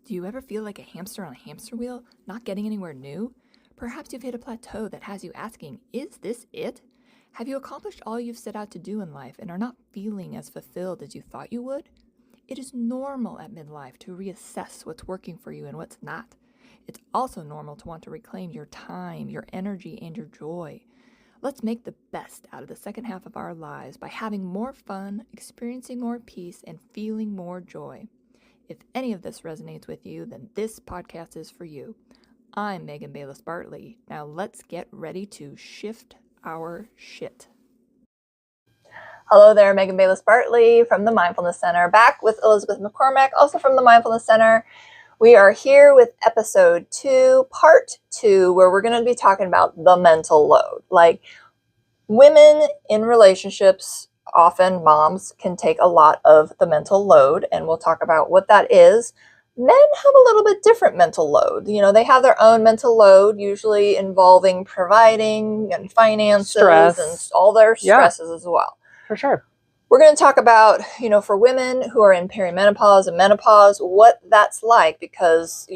Do you ever feel like a hamster on a hamster wheel, not getting anywhere new? Perhaps you've hit a plateau that has you asking, is this it? Have you accomplished all you've set out to do in life and are not feeling as fulfilled as you thought you would? It is normal at midlife to reassess what's working for you and what's not. It's also normal to want to reclaim your time, your energy, and your joy. Let's make the best out of the second half of our lives by having more fun, experiencing more peace, and feeling more joy. If any of this resonates with you, then this podcast is for you. I'm Bayles Bartley. Now let's get ready to shift our shit. Hello there, Bayles Bartley from the Mindfulness Center, back with Elizabeth McCormack, also from the Mindfulness Center. We are here with episode 2, part 2, where we're going to be talking about the mental load. Like, women in relationships, often moms, can take a lot of the mental load, and we'll talk about what that is. Men have a little bit different mental load. You know, they have their own mental load, usually involving providing and finances, stress, and all their stresses as well. For sure. We're going to talk about, for women who are in perimenopause and menopause, what that's like, because,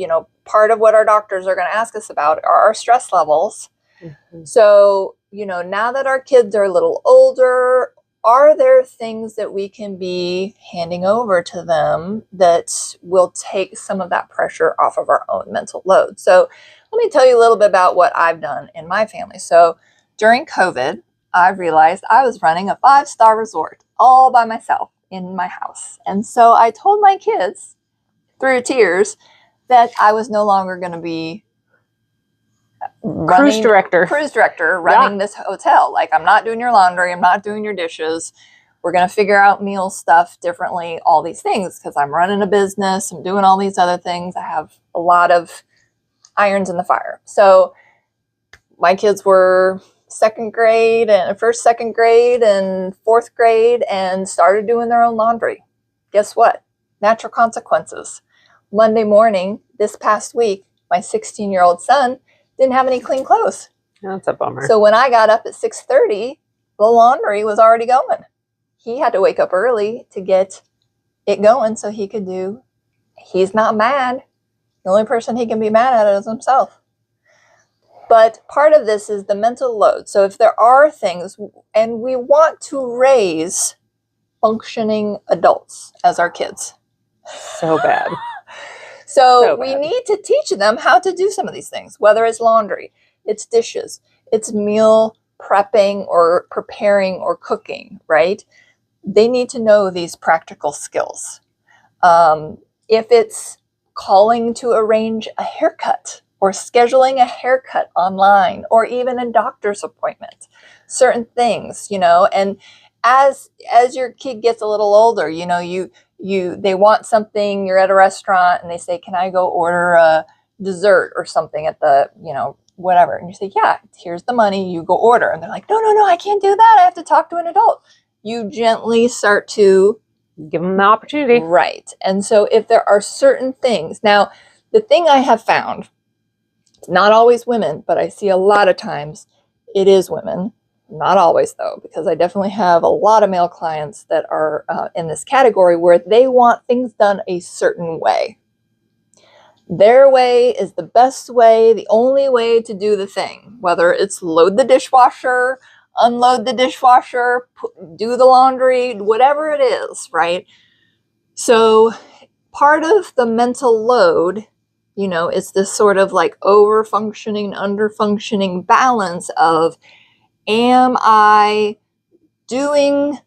part of what our doctors are going to ask us about are our stress levels. Mm-hmm. So, now that our kids are a little older, are there things that we can be handing over to them that will take some of that pressure off of our own mental load? So let me tell you a little bit about what I've done in my family. So during COVID, I realized I was running a 5-star resort all by myself in my house. And so I told my kids through tears that I was no longer going to be cruise director running this hotel. Like, I'm not doing your laundry. I'm not doing your dishes. We're going to figure out meal stuff differently, all these things, because I'm running a business. I'm doing all these other things. I have a lot of irons in the fire. So my kids were second grade and fourth grade and started doing their own laundry. Guess what? Natural consequences. Monday morning, this past week, my 16-year-old son didn't have any clean clothes. That's a bummer. So when I got up at 6:30, the laundry was already going. He had to wake up early to get it going so he could do. He's not mad. The only person he can be mad at is himself. But part of this is the mental load. So if there are things, and we want to raise functioning adults as our kids. So bad. So we need to teach them how to do some of these things, whether it's laundry, it's dishes, it's meal prepping or preparing or cooking, right? They need to know these practical skills. If it's calling to arrange a haircut or scheduling a haircut online or even a doctor's appointment, certain things, and as your kid gets a little older, they want something, you're at a restaurant and they say, can I go order a dessert or something at the, whatever. And you say, yeah, here's the money, you go order. And they're like, no, I can't do that. I have to talk to an adult. You gently start to give them the opportunity. Right. And so if there are certain things, now the thing I have found, it's not always women, but I see a lot of times it is women. Not always, though, because I definitely have a lot of male clients that are in this category where they want things done a certain way. Their way is the best way, the only way to do the thing, whether it's load the dishwasher, unload the dishwasher, do the laundry, whatever it is, right? So part of the mental load, it's this sort of like over-functioning, under-functioning balance of, am I doing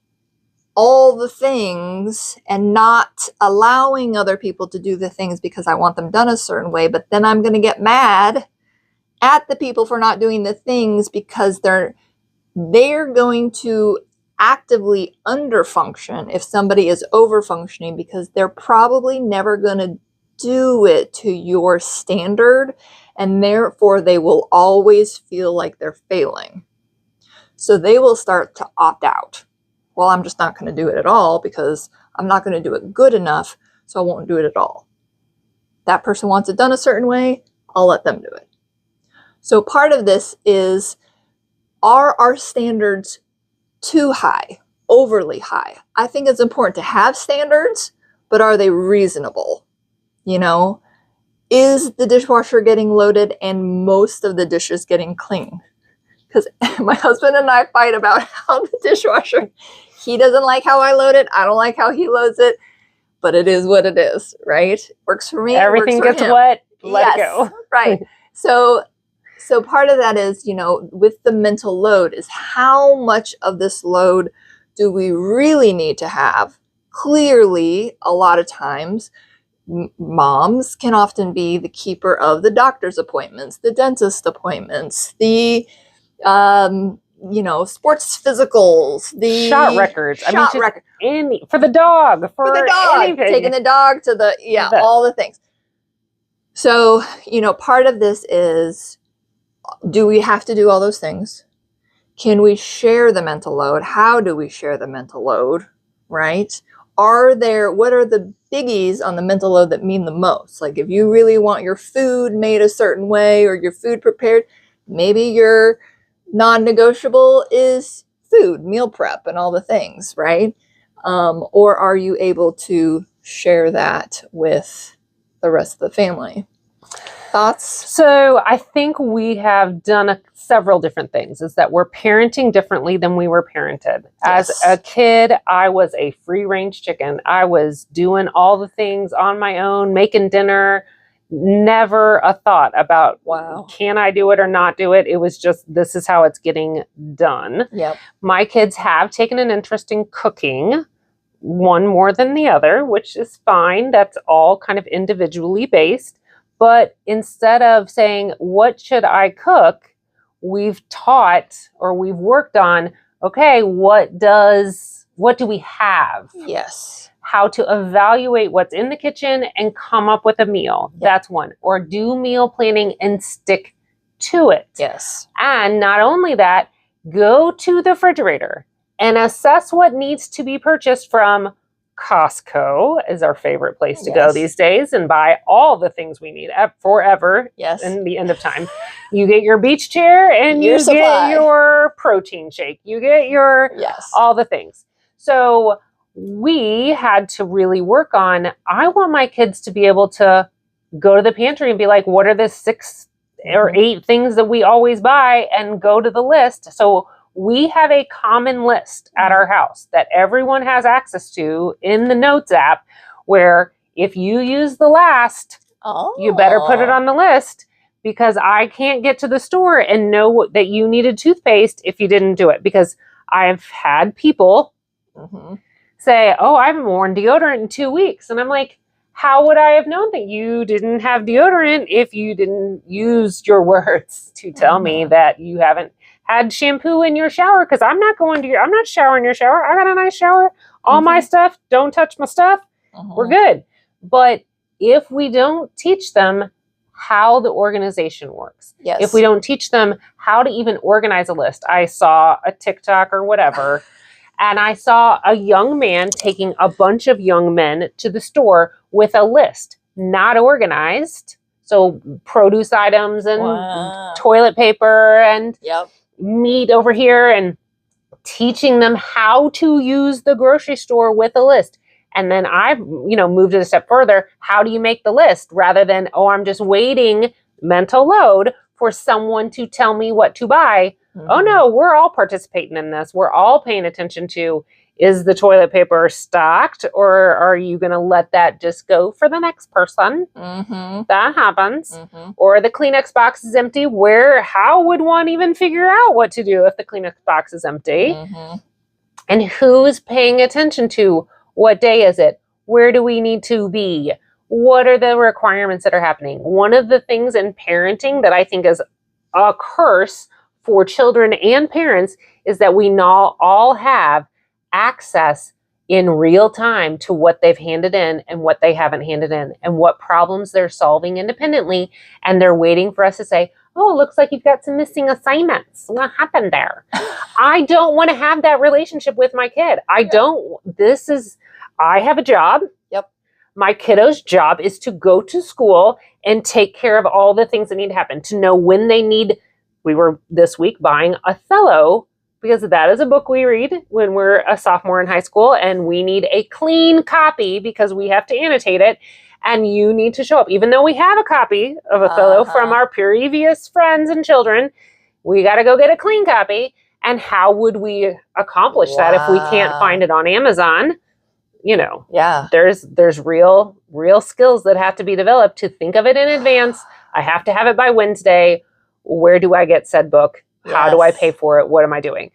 all the things and not allowing other people to do the things because I want them done a certain way, but then I'm going to get mad at the people for not doing the things because they're going to actively underfunction if somebody is overfunctioning, because they're probably never going to do it to your standard, and therefore they will always feel like they're failing. So they will start to opt out. Well, I'm just not going to do it at all because I'm not going to do it good enough, so I won't do it at all. That person wants it done a certain way, I'll let them do it. So part of this is, are our standards too high, overly high? I think it's important to have standards, but are they reasonable? is the dishwasher getting loaded and most of the dishes getting clean? Because my husband and I fight about how the dishwasher, he doesn't like how I load it. I don't like how he loads it, but it is what it is, right? Works for me. Everything works for gets him. wet. Let it go. Right. So part of that is, with the mental load is how much of this load do we really need to have? Clearly, a lot of times, moms can often be the keeper of the doctor's appointments, the dentist appointments, the sports physicals, the shot records. For the dog, for the dog, anything. taking the dog to all the things. So, part of this is, do we have to do all those things? Can we share the mental load? How do we share the mental load, right? What are the biggies on the mental load that mean the most? Like if you really want your food made a certain way or your food prepared, maybe your non-negotiable is food, meal prep, and all the things, right? Or are you able to share that with the rest of the family? Thoughts? So I think we have done several different things. Is that we're parenting differently than we were parented. Yes. As a kid, I was a free-range chicken. I was doing all the things on my own, making dinner, never a thought about, can I do it or not do it? It was just, this is how it's getting done. Yep. My kids have taken an interest in cooking, one more than the other, which is fine. That's all kind of individually based. But instead of saying, what should I cook? We've taught or we've worked on, okay, what do we have? Yes. How to evaluate what's in the kitchen and come up with a meal. Yep. That's one. Or do meal planning and stick to it. Yes. And not only that, go to the refrigerator and assess what needs to be purchased from Costco is our favorite place to go these days and buy all the things we need forever. Yes. In the end of time. You get your beach chair and you get your protein shake. You get your all the things. So we had to really work on, I want my kids to be able to go to the pantry and be like, what are the 6 or 8 things that we always buy, and go to the list. So we have a common list at our house that everyone has access to in the Notes app, where if you use the last, you better put it on the list, because I can't get to the store and know that you needed toothpaste if you didn't do it. Because I've had people say, oh, I haven't worn deodorant in 2 weeks. And I'm like, how would I have known that you didn't have deodorant if you didn't use your words to tell me that you haven't had shampoo in your shower? Because I'm not showering your shower. I got a nice shower. All my stuff, don't touch my stuff. We're good. But if we don't teach them how the organization works, if we don't teach them how to even organize a list. I saw a TikTok or whatever, and I saw a young man taking a bunch of young men to the store with a list, not organized. So produce items and toilet paper and meat over here, and teaching them how to use the grocery store with a list. And then I've, moved it a step further. How do you make the list rather than, I'm just waiting, mental load, for someone to tell me what to buy? Oh no, we're all participating in this. We're all paying attention to, is the toilet paper stocked, or are you going to let that just go for the next person? That happens. Or the Kleenex box is empty. How would one even figure out what to do if the Kleenex box is empty? And who's paying attention to, what day is it? Where do we need to be? What are the requirements that are happening? One of the things in parenting that I think is a curse for children and parents is that we now all have access in real time to what they've handed in and what they haven't handed in, and what problems they're solving independently. And they're waiting for us to say, oh, it looks like you've got some missing assignments. What happened there? I don't want to have that relationship with my kid. I have a job. My kiddo's job is to go to school and take care of all the things that need to happen, to know when they need. We were this week buying Othello, because that is a book we read when we're a sophomore in high school, and we need a clean copy because we have to annotate it. And you need to show up. Even though we have a copy of Othello from our previous friends and children, we got to go get a clean copy. And how would we accomplish that if we can't find it on Amazon? You know, there's real skills that have to be developed to think of it in advance. I have to have it by Wednesday. Where do I get said book? How do I pay for it? What am I doing?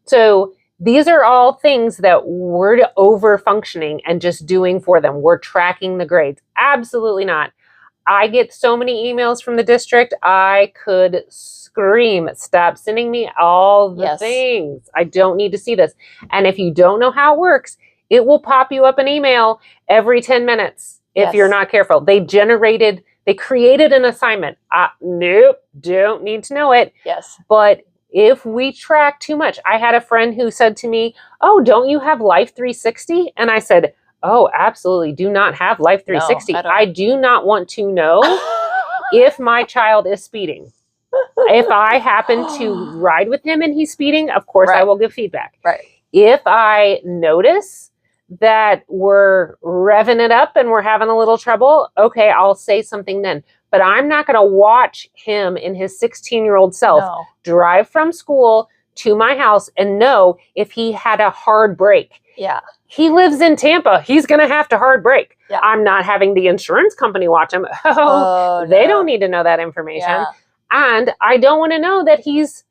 So these are all things that we're over functioning and just doing for them. We're tracking the grades. Absolutely not. I get so many emails from the district. I could scream, stop sending me all the things. I don't need to see this. And if you don't know how it works, it will pop you up an email every 10 minutes if you're not careful. They created an assignment. Nope, don't need to know it. Yes. But if we track too much, I had a friend who said to me, "Oh, don't you have Life 360?" And I said, "Oh, absolutely do not have Life 360. No, I do not want to know if my child is speeding. If I happen to ride with him and he's speeding, of course I will give feedback. Right. If I notice that we're revving it up and we're having a little trouble, okay, I'll say something then. But I'm not going to watch him in his 16-year-old self drive from school to my house and know if he had a hard break. Yeah. He lives in Tampa. He's going to have to hard break. Yeah. I'm not having the insurance company watch him. They don't need to know that information. Yeah. And I don't want to know that he's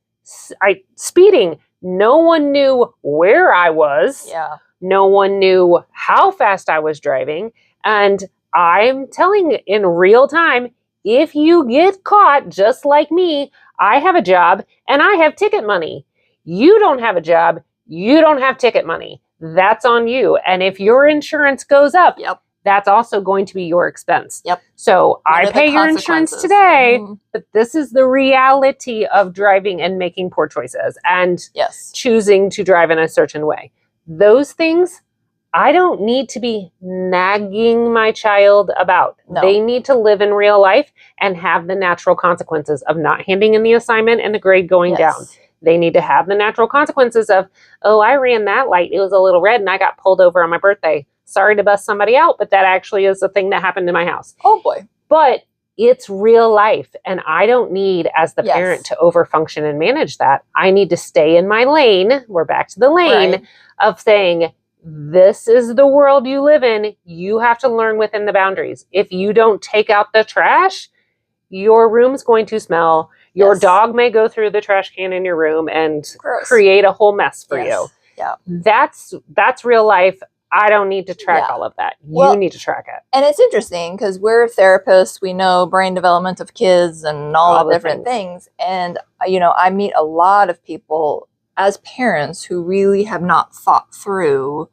speeding. No one knew where I was. Yeah. No one knew how fast I was driving. And I'm telling you in real time, if you get caught just like me, I have a job and I have ticket money. You don't have a job. You don't have ticket money. That's on you. And if your insurance goes up, that's also going to be your expense. Yep. So I pay your insurance today, but this is the reality of driving and making poor choices and choosing to drive in a certain way. Those things, I don't need to be nagging my child about. No. They need to live in real life and have the natural consequences of not handing in the assignment and the grade going down. They need to have the natural consequences of, oh, I ran that light. It was a little red and I got pulled over on my birthday. Sorry to bust somebody out, but that actually is a thing that happened in my house. Oh, boy. But it's real life. And I don't need, as the parent, to overfunction and manage that. I need to stay in my lane. We're back to the lane of saying, this is the world you live in. You have to learn within the boundaries. If you don't take out the trash, your room's going to smell. Your dog may go through the trash can in your room and create a whole mess for you. Yeah. That's real life. I don't need to track all of that. You need to track it. And it's interesting because we're therapists. We know brain development of kids and all the different things. And, you know, I meet a lot of people as parents who really have not thought through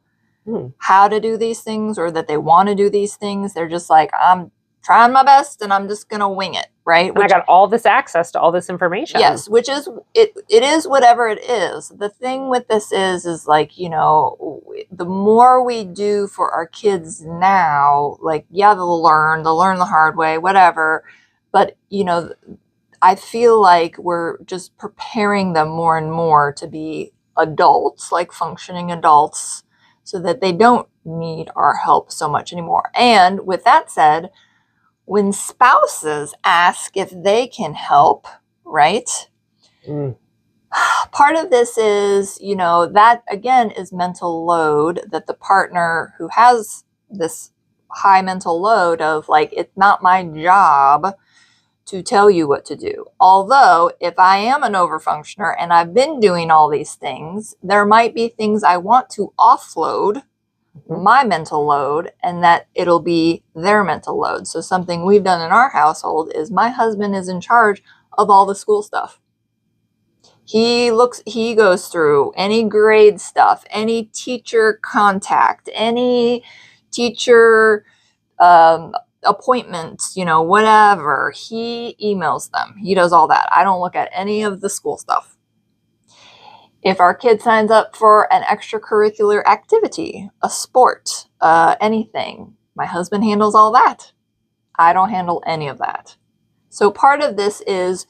how to do these things or that they want to do these things. They're just like, I'm trying my best and I'm just going to wing it. Right. And I got all this access to all this information. Yes. Which is, it is whatever it is. The thing with this is like, you know, the more we do for our kids now, like, they'll learn the hard way, whatever. But, you know, I feel like we're just preparing them more and more to be adults, like functioning adults, so that they don't need our help so much anymore. And with that said, when spouses ask if they can help, right? Part of this is, you know, that again is mental load that the partner who has this high mental load of like, it's not my job to tell you what to do. Although if I am an overfunctioner and I've been doing all these things, there might be things I want to offload my mental load and that it'll be their mental load. So something we've done in our household is my husband is in charge of all the school stuff. He goes through any grade stuff, any teacher contact, any teacher appointments, you know, whatever. He emails them. He does all that. I don't look at any of the school stuff. If our kid signs up for an extracurricular activity, a sport, anything, my husband handles all that. I don't handle any of that. So part of this is,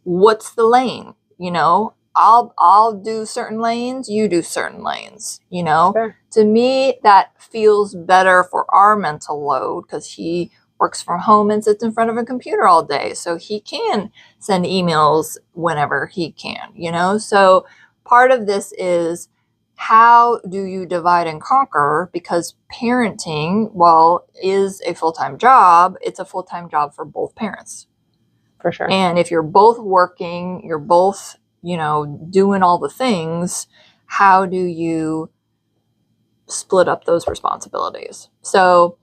what's the lane? You know, I'll do certain lanes, you do certain lanes, you know, to me, that feels better for our mental load because he works from home and sits in front of a computer all day. So he can send emails whenever he can, you know? So part of this is, how do you divide and conquer? Because parenting, while is a full-time job, it's a full-time job for both parents. For sure. And if you're both working, you're both, you know, doing all the things, how do you split up those responsibilities? So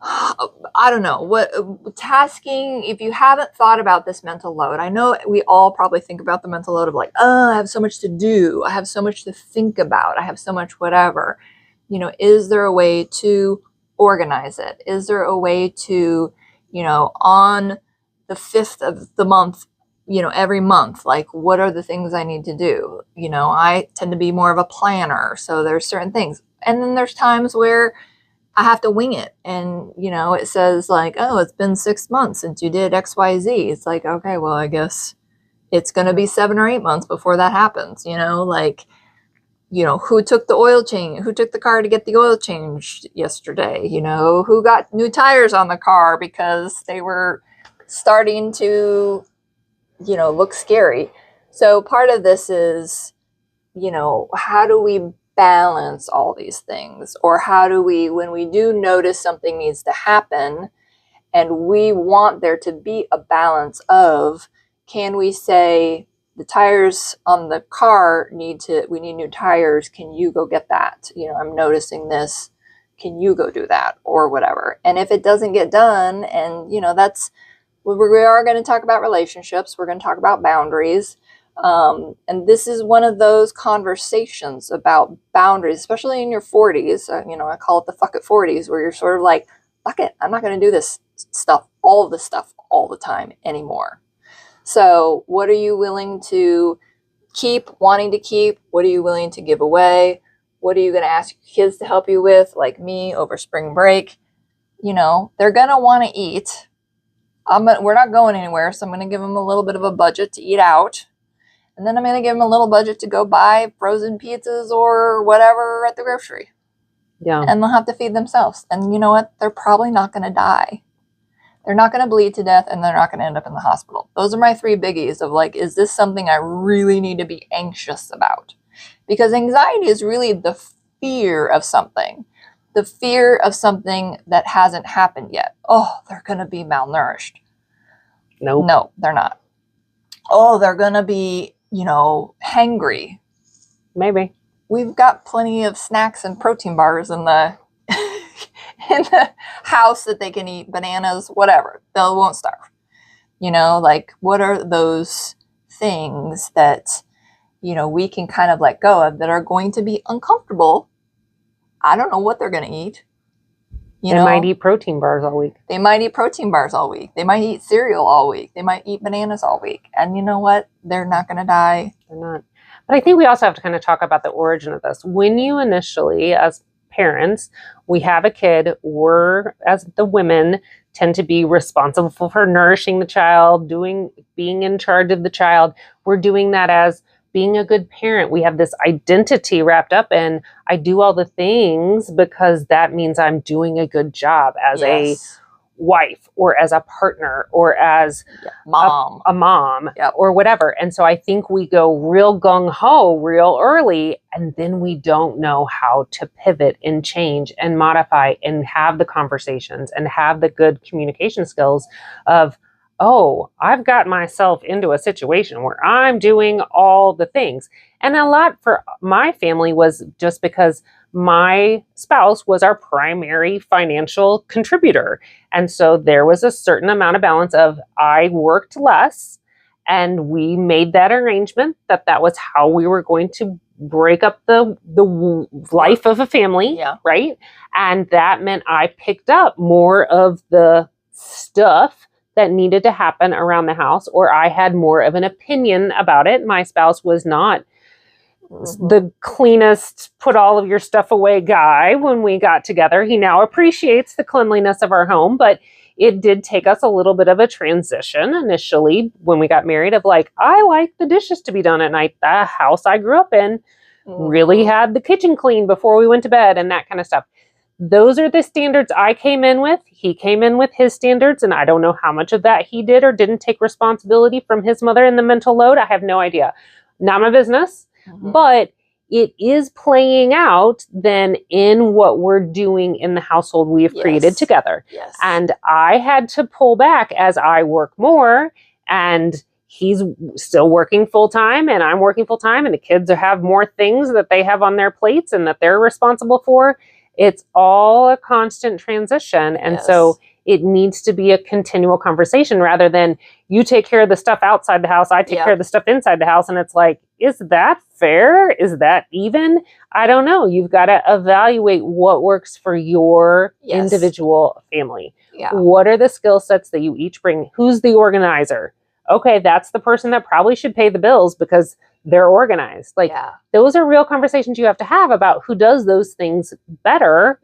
I don't know what tasking, if you haven't thought about this mental load, I know we all probably think about the mental load of like, oh, I have so much to do. I have so much to think about. I have so much whatever, you know, is there a way to organize it? Is there a way to, you know, on the 5th of the month, you know, every month, like what are the things I need to do? You know, I tend to be more of a planner. So there's certain things. And then there's times where I have to wing it. And, you know, it says like, oh, it's been 6 months since you did XYZ. It's like, okay, well, I guess it's going to be 7 or 8 months before that happens. You know, like, you know, who took the oil change? Who took the car to get the oil changed yesterday? You know, who got new tires on the car because they were starting to, you know, look scary. So part of this is, you know, how do we balance all these things? Or how do we, when we do notice something needs to happen and we want there to be a balance of, can we say the tires on the car we need new tires, can you go get that? You know, I'm noticing this, can you go do that or whatever? And if it doesn't get done, and you know, that's, we are going to talk about relationships, we're going to talk about boundaries. And this is one of those conversations about boundaries, especially in your 40s. You know, I call it the fuck it 40s, where you're sort of like, fuck it, I'm not going to do this stuff, all the stuff all the time anymore. So what are you willing to keep, wanting to keep? What are you willing to give away? What are you going to ask your kids to help you with, like me, over spring break? You know, they're going to want to eat. We're not going anywhere, so I'm going to give them a little bit of a budget to eat out. And then I'm going to give them a little budget to go buy frozen pizzas or whatever at the grocery. Yeah. And they'll have to feed themselves. And you know what? They're probably not going to die. They're not going to bleed to death, and they're not going to end up in the hospital. Those are my 3 biggies of like, is this something I really need to be anxious about? Because anxiety is really the fear of something. The fear of something that hasn't happened yet. Oh, they're going to be malnourished. Nope. No, they're not. Oh, they're going to be, you know, hangry. Maybe. We've got plenty of snacks and protein bars in the in the house that they can eat, bananas, whatever. They won't starve. You know, like, what are those things that, you know, we can kind of let go of that are going to be uncomfortable? I don't know what they're going to eat. They might eat protein bars all week. They might eat protein bars all week. They might eat cereal all week. They might eat bananas all week. And you know what? They're not going to die. They're not. But I think we also have to kind of talk about the origin of this. When you initially, as parents, we have a kid, we're, as the women, tend to be responsible for nourishing the child, being in charge of the child. We're doing that as being a good parent. We have this identity wrapped up in, I do all the things because that means I'm doing a good job as a wife or as a partner or as mom, a mom or whatever. And so I think we go real gung-ho real early, and then we don't know how to pivot and change and modify and have the conversations and have the good communication skills of, oh, I've got myself into a situation where I'm doing all the things. And a lot for my family was just because my spouse was our primary financial contributor. And so there was a certain amount of balance of, I worked less, and we made that arrangement that was how we were going to break up the life of a family, right? And that meant I picked up more of the stuff that needed to happen around the house, or I had more of an opinion about it. My spouse was not the cleanest, put all of your stuff away guy when we got together. He now appreciates the cleanliness of our home, but it did take us a little bit of a transition initially when we got married of like, I like the dishes to be done at night. The house I grew up in, really had the kitchen clean before we went to bed and that kind of stuff. Those are the standards I came in with. He came in with his standards, and I don't know how much of that he did or didn't take responsibility from his mother in the mental load. I have no idea. Not my business. But it is playing out then in what we're doing in the household we have created together. And I had to pull back as I work more, and he's still working full time and I'm working full time, and the kids have more things that they have on their plates and that they're responsible for. It's all a constant transition. And so it needs to be a continual conversation rather than you take care of the stuff outside the house, I take care of the stuff inside the house. And it's like, is that fair? Is that even? I don't know. You've got to evaluate what works for your individual family. What are the skill sets that you each bring? Who's the organizer? Okay, that's the person that probably should pay the bills because they're organized. Like those are real conversations you have to have about who does those things better.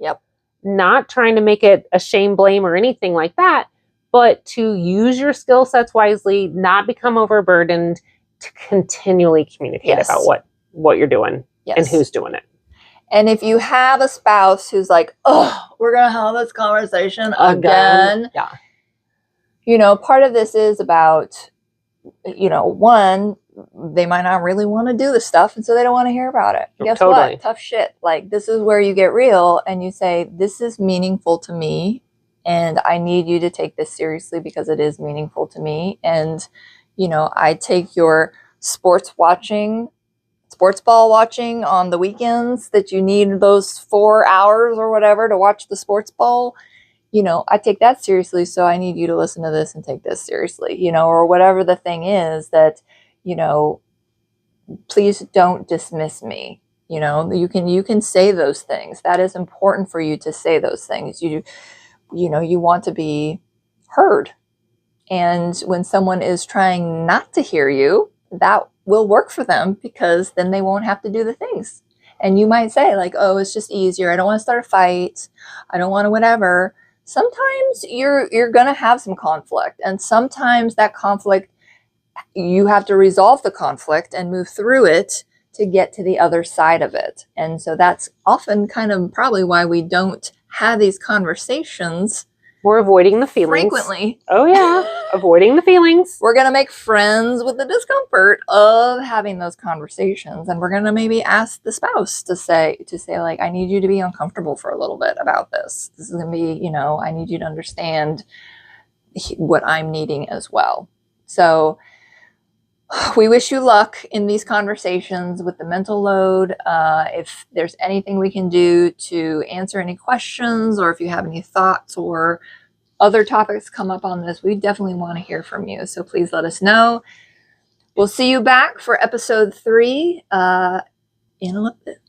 Not trying to make it a shame, blame, or anything like that, but to use your skill sets wisely, not become overburdened, to continually communicate about what you're doing and who's doing it. And if you have a spouse who's like, oh, we're going to have this conversation again. You know, part of this is about, you know, one, they might not really want to do the stuff, and so they don't want to hear about it. Guess what? Tough shit. Like, this is where you get real and you say, this is meaningful to me, and I need you to take this seriously because it is meaningful to me. And, you know, I take your sports ball watching on the weekends that you need those 4 hours or whatever to watch the sports ball. You know, I take that seriously, so I need you to listen to this and take this seriously, you know, or whatever the thing is that, you know, please don't dismiss me. You know, you can say those things. That is important for you to say those things. You know, you want to be heard. And when someone is trying not to hear you, that will work for them because then they won't have to do the things. And you might say like, oh, it's just easier. I don't want to start a fight. I don't want to whatever. Sometimes you're going to have some conflict, and sometimes that conflict, you have to resolve the conflict and move through it to get to the other side of it. And so that's often kind of probably why we don't have these conversations. We're avoiding the feelings. Frequently. Oh yeah, avoiding the feelings. We're going to make friends with the discomfort of having those conversations. And we're going to maybe ask the spouse to say like, I need you to be uncomfortable for a little bit about this. This is going to be, you know, I need you to understand what I'm needing as well. So we wish you luck in these conversations with the mental load. If there's anything we can do to answer any questions, or if you have any thoughts or other topics come up on this, we definitely want to hear from you. So please let us know. We'll see you back for episode 3 in a little bit.